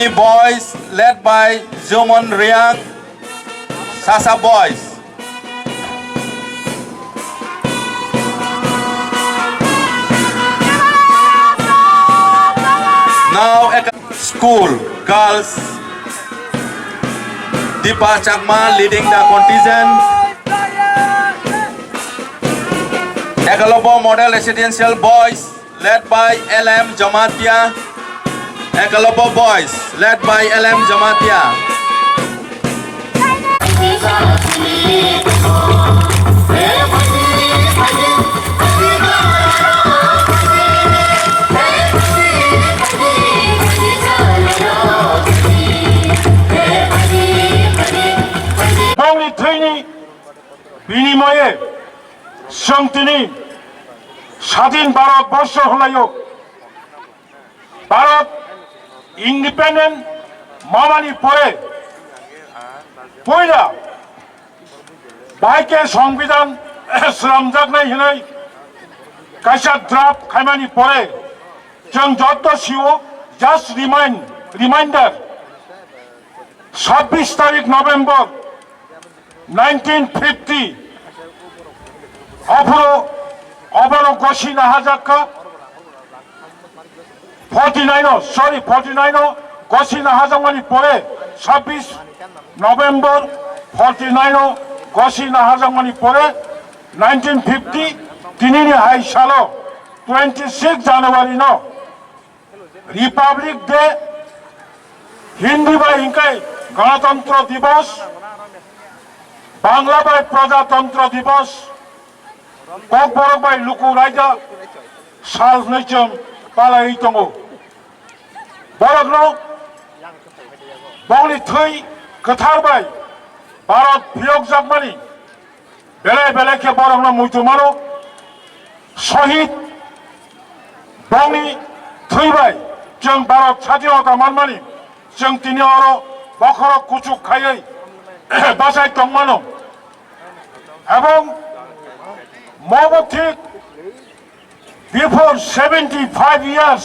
Boys led by Zumon Riang, Sasa Boys. Now school girls, Deepa Chakma leading the contingent. Ekalobo Model Residential Boys led by LM Jamatia. Ekalobo Boys led by LM Jamatia. Bangli Thaini Binimoye Shantini Shadin Bharat Barsho Holayo Bharat Independent Mamani Pore Poila Baike Songbidan Sramjaknai Hinai Kaisha Drap Kaimani Pore Jang Jotto Shiwo just reminder 26 তারিখ November 1950 অবনগসী নাহাজাক্কা 49 গসী নাহাজামানি পরে 26 November 49 গসী নাহাজামানি পরে 1950 তিনিনি high সালো 26 জানুয়ারি ন Republic day Hindi বা ইংকাই গণতন্ত্র দিবস Bangla by প্রজাতন্ত্র দিবস ককবরক বাই লুকু রাইজা সাল নৈচম পালাই দङ বরকনো বংলি থৈ गोथार बाय भारत बियोग जागमानि बेले बेलेखे बरकनो मुइतुमानो शहीद बंनि थैबाय जों भारत स्वाधीनता मानमानि जों दिनै अरो बखर कुचुक खायै बासाय दंमानो এবং মবো ঠিক before 75 years